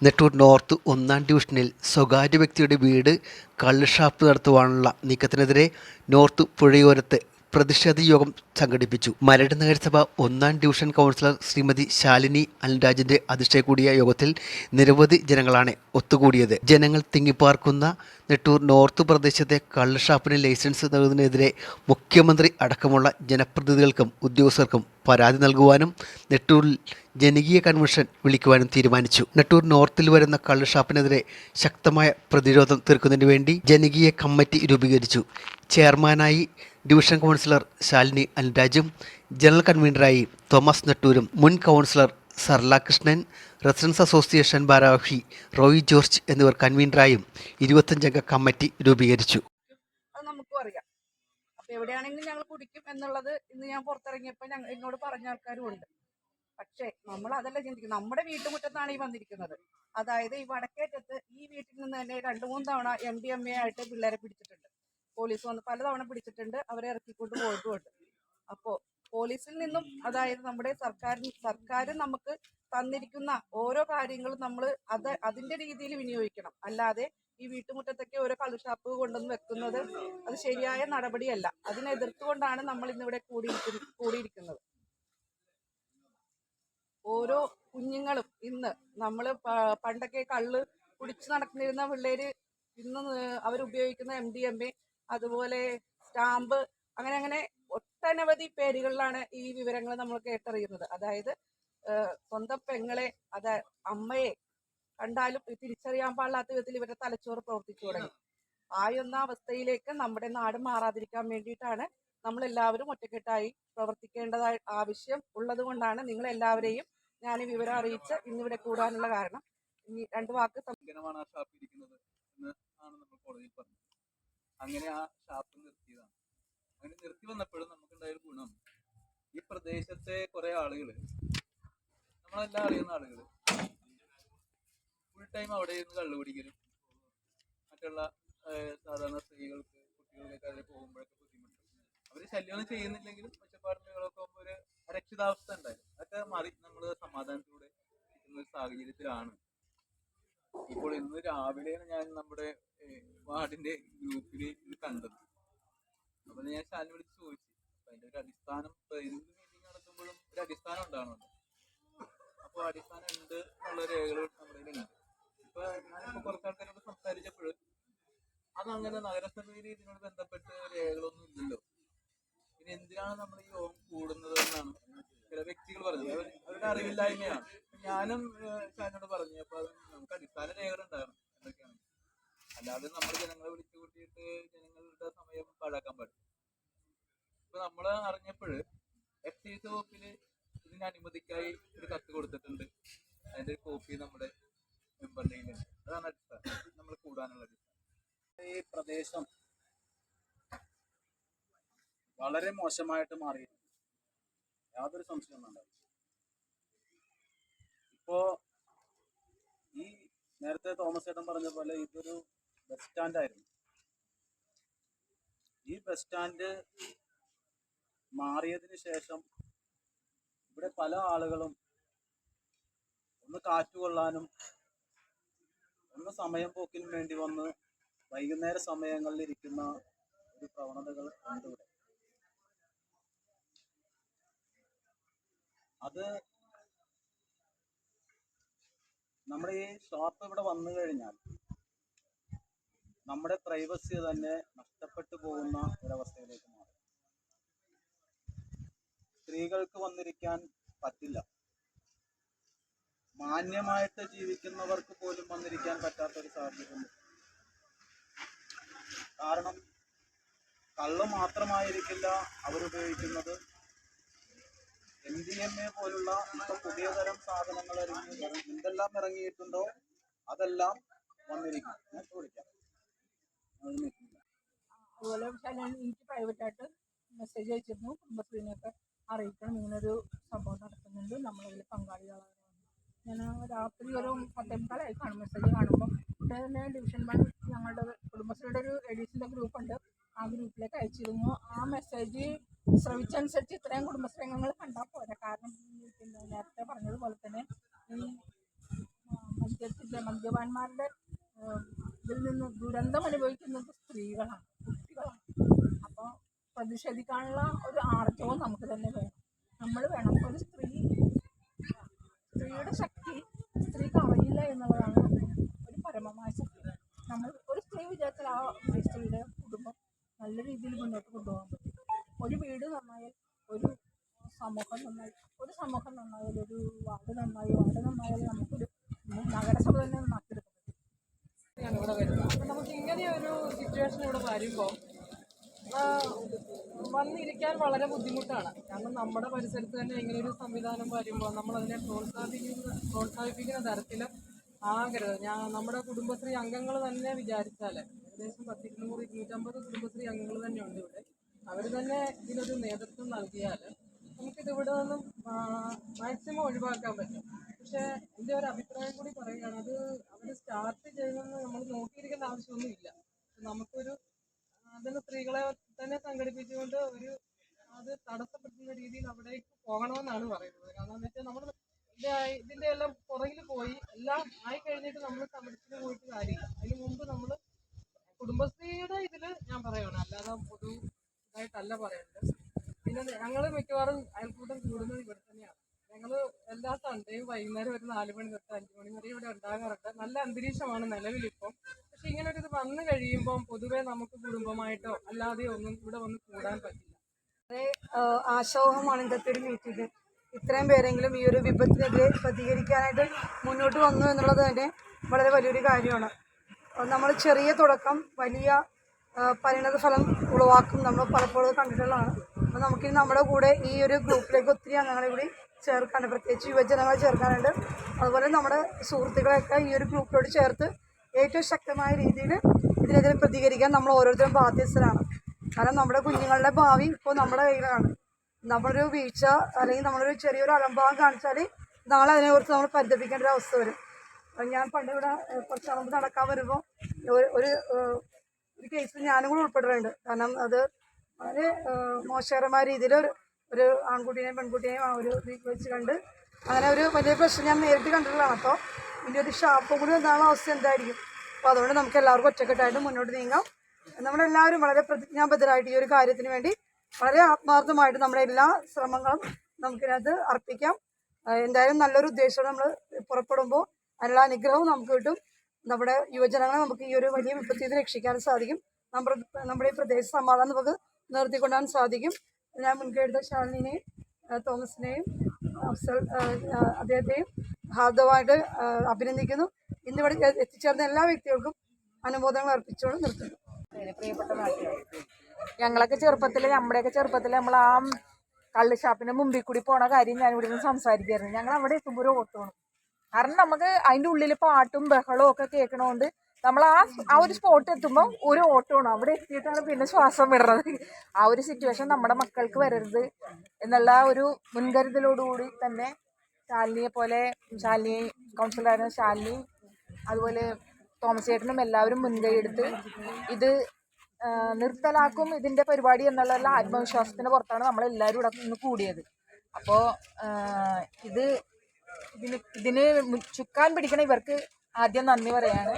Nettoor north 1-ാം ഡിവിഷനിൽ സ്വകാര്യ വ്യക്തിയുടെ വീട് കള്ളുഷാപ്പ് നടത്തുവാനുള്ള നീക്കത്തിനെതിരെ നോർത്ത് പുഴയോരത്ത് പ്രതിഷേധ യോഗം സംഘടിപ്പിച്ചു. മരട് നഗരസഭ 1-ാം ഡിവിഷൻ കൗൺസിലർ ശ്രീമതി ശാലിനി അൽരാജിന്റെ അധ്യക്ഷതയിൽ കൂടിയ യോഗത്തിൽ നിരവധി ജനങ്ങളാണ് ഒത്തുകൂടിയത്. ജനങ്ങൾ തിങ്ങിപ്പാർക്കുന്ന നെട്ടൂർ നോർത്ത് പ്രദേശത്തെ കള്ളുഷാപ്പിന് ലൈസൻസ് നൽകുന്നതിനെതിരെ മുഖ്യമന്ത്രി അടക്കമുള്ള ജനപ്രതിനിധികൾക്കും ഉദ്യോഗസ്ഥർക്കും പരാതി നൽകുവാനും നെട്ടൂരിൽ ജനകീയ കൺവെൻഷൻ വിളിക്കുവാനും തീരുമാനിച്ചു. നെട്ടൂർ നോർത്തിൽ വരുന്ന കള്ളുഷാപ്പിനെതിരെ ശക്തമായ പ്രതിരോധം തീർക്കുന്നതിന് വേണ്ടി ജനകീയ കമ്മിറ്റി രൂപീകരിച്ചു. ചെയർമാനായി ഡിവിഷൻ കൗൺസിലർ ശാലിനി അൽരാജും ജനറൽ കൺവീനറായി തോമസ് നെട്ടൂരും മുൻ councillor Sarla Krishnan, residence association ഭാരവാഹി റോയി ജോർജ് എന്നിവർ കൺവീനറായും 25-അംഗ കമ്മിറ്റി രൂപീകരിച്ചു. അത് നമുക്കും അറിയാം. അപ്പോൾ എവിടെയാണെങ്കിലും ഞങ്ങൾ കുടിക്കും എന്നുള്ളത് ഇന്ന് ഞാൻ പുറത്തിറങ്ങിയപ്പോൾ എന്നോട് പറഞ്ഞ ആൾക്കാരും ഉണ്ട്. പക്ഷേ നമ്മൾ അതല്ല ചിന്തിക്കുന്നത്. നമ്മുടെ വീട്ടുമുറ്റത്താണ് ഈ വന്നിരിക്കുന്നത്. അതായത് ഈ വടക്കേറ്റത്ത് ഈ വീട്ടിൽ നിന്ന് തന്നെ 2-3 തവണ MDMA ആയിട്ട് പിള്ളേരെ പിടിച്ചിട്ടുണ്ട്. പോലീസ് വന്ന് പലതവണ പിടിച്ചിട്ടുണ്ട്. അവരെ ഇറക്കിക്കൊണ്ട് പോയിട്ടുമുണ്ട്. അപ്പോൾ പോലീസിൽ നിന്നും അതായത് നമ്മുടെ സർക്കാർ നമുക്ക് തന്നിരിക്കുന്ന ഓരോ കാര്യങ്ങളും നമ്മൾ അതിൻ്റെ രീതിയിൽ വിനിയോഗിക്കണം. അല്ലാതെ ഈ വീട്ടുമുറ്റത്തൊക്കെ ഓരോ കള്ളുഷാപ്പ് കൊണ്ടുവന്ന് വെക്കുന്നത് അത് ശരിയായ നടപടിയല്ല. അതിനെ എതിർത്തുകൊണ്ടാണ് നമ്മൾ ഇന്നിവിടെ കൂടിയിരിക്കുന്നത്. ഓരോ കുഞ്ഞുങ്ങളും ഇന്ന് നമ്മൾ പണ്ടൊക്കെ കള്ള് കുടിച്ച് നടന്നിരുന്ന പിള്ളേര് ഇന്ന് അവരുപയോഗിക്കുന്ന MDMA, അതുപോലെ സ്റ്റാമ്പ്, അങ്ങനെ ഒട്ടനവധി പേരുകളിലാണ് ഈ വിവരങ്ങൾ നമ്മൾ കേട്ടറിയുന്നത്. അതായത് സ്വന്തം പെങ്ങളെ, അമ്മയെ കണ്ടാലും തിരിച്ചറിയാൻ പാടില്ലാത്ത വിധത്തിൽ ഇവരുടെ തലച്ചോറ് പ്രവർത്തിച്ചു തുടങ്ങി. അവസ്ഥയിലേക്ക് നമ്മുടെ നാട് മാറാതിരിക്കാൻ വേണ്ടിയിട്ടാണ് നമ്മളെല്ലാവരും ഒറ്റക്കെട്ടായി പ്രവർത്തിക്കേണ്ടതായ ആവശ്യം ഉള്ളത് കൊണ്ടാണ് നിങ്ങളെല്ലാവരെയും ഞാൻ ഈ വിവരം അറിയിച്ച് ഇന്നിവിടെ കൂടാനുള്ള കാരണം. ഇനി 2 വാക്ക് അങ്ങനെ ആ ഷാപ്പ് നിർത്തിയതാണ്. അങ്ങനെ നിർത്തി വന്നപ്പോഴും നമുക്കുണ്ടായൊരു ഗുണം, ഈ പ്രദേശത്തെ കുറെ ആളുകൾ, നമ്മളെല്ലാം അറിയുന്ന ആളുകൾ, ഫുൾ ടൈം അവിടെ ഇരുന്ന് കള്ളുപിടിക്കലും മറ്റുള്ള സാധാരണ സ്ത്രീകൾക്ക്, കുട്ടികൾക്കൊക്കെ അതിൽ പോകുമ്പോഴൊക്കെ ബുദ്ധിമുട്ട്. അവർ ശല്യമൊന്നും ചെയ്യുന്നില്ലെങ്കിലും ഒച്ചപ്പാടുകളൊക്കെ ഒരു അരക്ഷിതാവസ്ഥ ഉണ്ടായിരുന്നു. അതൊക്കെ മാറി നമ്മൾ സമാധാനത്തോടെ ഇരിക്കുന്ന ഒരു സാഹചര്യത്തിലാണ്. ഇപ്പോൾ ഇന്ന് രാവിലെയാണ് ഞാൻ നമ്മുടെ വാർഡിന്റെ ഗ്രൂപ്പിൽ ഇത് കണ്ടത്. അപ്പൊ ഞാൻ ശാലിനി വിളിച്ച് ചോദിച്ചു. അപ്പൊ അതിന്റെ ഒരു അടിസ്ഥാനം, എന്ത് മീറ്റിംഗ് നടത്തുമ്പോഴും ഒരു അടിസ്ഥാനം ഉണ്ടാകണമല്ലോ. അപ്പോൾ അടിസ്ഥാനം ഉണ്ട് എന്നുള്ള രേഖകൾ നമ്മുടെ ഉണ്ട്. ഇപ്പൊ ഞാനിപ്പോ കുറച്ച് ആൾക്കാരോട് സംസാരിച്ചപ്പോൾ അതങ്ങനെ നഗരസഭയിൽ ഇതിനോട് ബന്ധപ്പെട്ട് രേഖകളൊന്നും ഇല്ലല്ലോ, പിന്നെ എന്തിനാണ് നമ്മൾ ഈ യോഗം കൂടുന്നത് എന്നാണ് ചില വ്യക്തികൾ പറഞ്ഞത്. അവരുടെ അറിവില്ലായ്മയാണ്. ഞാനും ശാലിനോട് പറഞ്ഞു, അപ്പൊ അത് നമുക്ക് അടിസ്ഥാന രേഖകൾ ഉണ്ടാകണം എന്തൊക്കെയാണ്. അല്ലാതെ നമ്മൾ ജനങ്ങളെ വിളിച്ചു കൂട്ടിയിട്ട് ജനങ്ങളുടെ സമയം പാഴാക്കാൻ പാടില്ല. ഇപ്പൊ നമ്മൾ അറിഞ്ഞപ്പോൾ എക്സൈസ് വകുപ്പില് ഇതിന് അനുമതിക്കായി ഒരു കത്ത് കൊടുത്തിട്ടുണ്ട്. അതിന്റെ ഒരു കോപ്പി നമ്മുടെ മെമ്പറിന്റെ കയ്യിലുണ്ട്. അതാണ് അടിസ്ഥാനം നമ്മൾ കൂടാനുള്ള അടിസ്ഥാനം. ഈ പ്രദേശം വളരെ മോശമായിട്ട് മാറിയിട്ടുണ്ട്, യാതൊരു സംശയവും ഉണ്ടാവില്ല. ഇപ്പോ ഈ നേരത്തെ തോമസ് ചേട്ടൻ പറഞ്ഞ പോലെ ഇതൊരു ബസ് സ്റ്റാൻഡായിരുന്നു. ഈ ബസ് സ്റ്റാൻഡ് മാറിയതിന് ശേഷം ഇവിടെ പല ആളുകളും ഒന്ന് കാറ്റുകൊള്ളാനും ഒന്ന് സമയം പോക്കിനും വേണ്ടി വന്ന് വൈകുന്നേര സമയങ്ങളിൽ ഇരിക്കുന്ന ഒരു പ്രവണതകൾ ഉണ്ട് ഇവിടെ. അത് നമ്മുടെ ഈ ഷോപ്പ് ഇവിടെ വന്നു കഴിഞ്ഞാൽ നമ്മുടെ പ്രൈവസി തന്നെ നഷ്ടപ്പെട്ടു പോകുന്ന ഒരവസ്ഥയിലേക്ക് മാറും. സ്ത്രീകൾക്ക് വന്നിരിക്കാൻ പറ്റില്ല. മാന്യമായിട്ട് ജീവിക്കുന്നവർക്ക് പോലും വന്നിരിക്കാൻ പറ്റാത്തൊരു സാഹചര്യം. കാരണം കള്ള് മാത്രമായിരിക്കില്ല അവരുപയോഗിക്കുന്നത്. MDMA പോലുള്ള ഇപ്പൊ പുതിയ തരം സാധനങ്ങൾ എന്തെല്ലാം ഇറങ്ങിയിട്ടുണ്ടോ അതെല്ലാം വന്നിരിക്കും. അതുപോലെ എനിക്ക് പ്രൈവറ്റായിട്ട് മെസ്സേജ് അയച്ചിരുന്നു. കുടുംബശ്രീനെയൊക്കെ അറിയിക്കണം, ഇങ്ങനൊരു സംഭവം നടക്കുന്നുണ്ട്, നമ്മളതിൽ പങ്കാളികളാണ്. ഞാൻ രാത്രി ഒരു 10:15 കാണും മെസ്സേജ് കാണുമ്പോൾ. ഉടനെ ഡിവിഷൻ 1 ഞങ്ങളുടെ കുടുംബശ്രീയുടെ ഒരു ലേഡീസിൻ്റെ ഗ്രൂപ്പുണ്ട്, ആ ഗ്രൂപ്പിലേക്ക് അയച്ചിരുന്നു. ആ മെസ്സേജ് ശ്രമിച്ചനുസരിച്ച് ഇത്രയും കുടുംബശ്രീ അംഗങ്ങൾ കണ്ടാൽ പോരാ. കാരണം പിന്നെ നേരത്തെ പറഞ്ഞതുപോലെ തന്നെ ഈ മദ്യപാന്മാരുടെ ഇതിൽ നിന്ന് ദുരന്തം അനുഭവിക്കുന്നത് സ്ത്രീകളാണ്, കുട്ടികളാണ്. അപ്പോൾ പ്രതിഷേധിക്കാനുള്ള ഒരു ആർജവും നമുക്ക് തന്നെ വേണം, നമ്മൾ വേണം. ഒരു സ്ത്രീയുടെ ശക്തി സ്ത്രീക്ക് അറിയില്ല എന്നുള്ളതാണ് ഒരു പരമമായ ശക്തി. നമ്മൾ ഒരു സ്ത്രീ വിചാരിച്ചാൽ ആ സ്ത്രീയുടെ കുടുംബം നല്ല രീതിയിൽ മുന്നോട്ട് കൊണ്ടുപോകാൻ പറ്റും. ഒരു വീട് നന്നായാൽ ഒരു സമൂഹം നന്നായി, ഒരു സമൂഹം നന്നായാൽ ഒരു വാർഡ് നന്നായി, വാർഡ് നന്നായാൽ നമുക്കൊരു നഗരസഭ തന്നെ നന്നാക്കിയെടുക്കാൻ പറ്റും. ഇവിടെ വരുന്നത് അപ്പം നമുക്ക് ഇങ്ങനെ ഒരു സിറ്റുവേഷൻ ഇവിടെ വരുമ്പോൾ വന്നിരിക്കാൻ വളരെ ബുദ്ധിമുട്ടാണ്. കാരണം നമ്മുടെ പരിസരത്ത് തന്നെ ഇങ്ങനെ ഒരു സംവിധാനം വരുമ്പോൾ നമ്മളതിനെ പ്രോത്സാഹിപ്പിക്കുന്ന തരത്തിൽ ആകരുത്. നമ്മുടെ കുടുംബശ്രീ അംഗങ്ങൾ തന്നെ വിചാരിച്ചാൽ ഏകദേശം 200-250 കുടുംബശ്രീ അംഗങ്ങൾ തന്നെ ഉണ്ട് ഇവിടെ. അവർ തന്നെ ഇതിനൊരു നേതൃത്വം നൽകിയാൽ നമുക്കിതിവിടെ നിന്നും മാക്സിമം ഒഴിവാക്കാൻ പറ്റും. പക്ഷേ എൻ്റെ ഒരു അഭിപ്രായം കൂടി പറയുകയാണ്, അത് അവർ സ്റ്റാർട്ട് ചെയ്യുന്നത് നമ്മൾ നോക്കിയിരിക്കേണ്ട ആവശ്യമൊന്നുമില്ല. നമുക്കൊരു അതിന് സ്ത്രീകളെ തന്നെ സംഘടിപ്പിച്ചുകൊണ്ട് അത് തടസ്സപ്പെടുത്തുന്ന രീതിയിൽ അവിടേക്ക് പോകണമെന്നാണ് പറയുന്നത്. കാരണം എന്ന് വെച്ചാൽ നമ്മൾ ഇതിൻ്റെ എല്ലാം പുറകിൽ പോയി എല്ലാം ആയി കഴിഞ്ഞിട്ട് നമ്മൾ സമരത്തിന് പോയിട്ട് കാര്യമില്ല. അതിന് മുമ്പ് നമ്മൾ കുടുംബശ്രീയുടെ ഇതിൽ ഞാൻ പറയുകയാണ്, അല്ലാതെ പൊതു ഇതായിട്ടല്ല പറയുന്നത്. പിന്നെ ഞങ്ങൾ മിക്കവാറും അയൽക്കൂട്ടം കൂടുന്നത് ഇവിടെ തന്നെയാണ്. ഞങ്ങൾ എല്ലാ സൺഡേയും വൈകുന്നേരം ഒരു 4 മണി തൊട്ട് 5 മണി വരെ ഇവിടെ ഉണ്ടാകാറുണ്ട്. നല്ല അന്തരീക്ഷമാണ് നിലവിലിപ്പം. പക്ഷെ ഇങ്ങനെ ഒരു ഇത് വന്നു കഴിയുമ്പം പൊതുവെ നമുക്ക് കുടുംബമായിട്ടോ അല്ലാതെയോ ഒന്നും ഇവിടെ വന്ന് കൂടാൻ പറ്റില്ല. വളരെ ആശാവഹമാണ് ഇന്നത്തെ ഒരു മീറ്റിംഗ്. ഇത്രയും പേരെങ്കിലും ഈ ഒരു വിപത്തിനെതിരെ പ്രതികരിക്കാനായിട്ട് മുന്നോട്ട് വന്നു എന്നുള്ളത് തന്നെ വളരെ വലിയൊരു കാര്യമാണ്. നമ്മൾ ചെറിയ തുടക്കം വലിയ പരിണത ഫലം ഉളവാക്കും നമ്മൾ പലപ്പോഴും കണ്ടിട്ടുള്ളതാണ്. അപ്പോൾ നമുക്കിനി നമ്മുടെ കൂടെ ഈ ഒരു ഗ്രൂപ്പിലേക്ക് ഒത്തിരി അംഗങ്ങളെ കൂടി ചേർക്കാനുണ്ട്, പ്രത്യേകിച്ച് യുവജനങ്ങളെ ചേർക്കാനുണ്ട്. അതുപോലെ നമ്മുടെ സുഹൃത്തുക്കളെയൊക്കെ ഈ ഒരു ഗ്രൂപ്പിലോട് ചേർത്ത് ഏറ്റവും ശക്തമായ രീതിയിൽ ഇതിനെതിരെ പ്രതികരിക്കാൻ നമ്മൾ ഓരോരുത്തരും ബാധ്യസ്ഥരാണ്. കാരണം നമ്മുടെ കുഞ്ഞുങ്ങളുടെ ഭാവി ഇപ്പോൾ നമ്മുടെ കയ്യിലാണ്. നമ്മളൊരു വീഴ്ച അല്ലെങ്കിൽ നമ്മളൊരു ചെറിയൊരു അലംഭാവം കാണിച്ചാൽ നാളെ അതിനെക്കുറിച്ച് നമ്മൾ പരിതപിക്കേണ്ട ഒരു അവസ്ഥ വരും. ഞാൻ പണ്ട് ഇവിടെ കുറച്ച് മുമ്പ് നടക്കാൻ വരുമ്പോൾ ഒരു കേസിൽ ഞാനും കൂടി ഉൾപ്പെട്ടിട്ടുണ്ട്. കാരണം അത് വളരെ മോശകരമായ രീതിയിൽ ഒരു ആൺകുട്ടീനെയും പെൺകുട്ടിയെയും ആ ഒരു വെച്ച് കണ്ട് അങ്ങനെ ഒരു വലിയ പ്രശ്നം ഞാൻ നേരിട്ട് കണ്ടിട്ടുള്ളതാണ്. അപ്പോൾ ഇതിൻ്റെ ഒരു ഷാപ്പും കൂടി എന്താണ് അവസ്ഥ എന്തായിരിക്കും. അപ്പോൾ അതുകൊണ്ട് നമുക്ക് എല്ലാവർക്കും ഒറ്റക്കെട്ടായിട്ട് മുന്നോട്ട് നീങ്ങാം. നമ്മളെല്ലാവരും വളരെ പ്രതിജ്ഞാബദ്ധരായിട്ട് ഈ ഒരു കാര്യത്തിന് വേണ്ടി വളരെ ആത്മാർത്ഥമായിട്ട് നമ്മുടെ എല്ലാ ശ്രമങ്ങളും നമുക്കിതിനകത്ത് അർപ്പിക്കാം. എന്തായാലും നല്ലൊരു ഉദ്ദേശത്തോടെ നമ്മൾ പുറപ്പെടുമ്പോൾ അതിനുള്ള അനുഗ്രഹവും നമുക്ക് കിട്ടും. നമ്മുടെ യുവജനങ്ങളെ നമുക്ക് ഈ ഒരു വലിയ വിപത്തിൽ നിന്ന് രക്ഷിക്കാനും സാധിക്കും. നമ്മുടെ ഈ പ്രദേശ സമാധാനം നമുക്ക് നിർത്തിക്കൊണ്ടാൻ സാധിക്കും. ഞാൻ മുൻകൈ എടുത്ത ശാലിനിയെയും തോമസിനെയും അഫ്സൽ അദ്ദേഹത്തെയും ഹാർദവമായിട്ട് അഭിനന്ദിക്കുന്നു. ഇന്നിവിടെ എത്തിച്ചേർന്ന എല്ലാ വ്യക്തികൾക്കും അനുമോദനങ്ങൾ അർപ്പിച്ചുകൊണ്ട് നിർത്തുന്നു. പ്രിയപ്പെട്ട നാട്ടുകാർ, ഞങ്ങളുടെയൊക്കെ ചെറുപ്പത്തിൽ നമ്മൾ ആ കള്ള് ഷാപ്പിന് മുമ്പിൽ കൂടി പോണ കാര്യം ഞാൻ ഇവിടെ നിന്ന് സംസാരിക്കായിരുന്നു. ഞങ്ങൾ അവിടെ എത്തുമ്പോൾ ഒരു ഓട്ടമാണ്. കാരണം നമുക്ക് അതിൻ്റെ ഉള്ളിൽ പാട്ടും ബഹളവും ഒക്കെ കേൾക്കണോണ്ട് നമ്മൾ ആ ഒരു സ്പോട്ട് എത്തുമ്പോൾ ഒരു ഓട്ടമാണ്. അവിടെ എത്തിയിട്ടാണ് പിന്നെ ശ്വാസം വിടുന്നത്. ആ ഒരു സിറ്റുവേഷൻ നമ്മുടെ മക്കൾക്ക് വരരുത് എന്നുള്ള ഒരു മുൻകരുതലോടുകൂടി തന്നെ ശാലിനി കൗൺസിലറായിരുന്ന ശാലിനി, അതുപോലെ തോമസ് ചേട്ടനും എല്ലാവരും മുൻകൈ എടുത്ത് ഇത് നിർത്തലാക്കും ഇതിൻ്റെ പരിപാടി എന്നുള്ള ആത്മവിശ്വാസത്തിൻ്റെ പുറത്താണ് നമ്മളെല്ലാവരും ഇവിടെ നിന്ന് കൂടിയത്. അപ്പോൾ ഇതിന് ചുക്കാൻ പിടിക്കണ ഇവർക്ക് ആദ്യം നന്ദി പറയാണ്.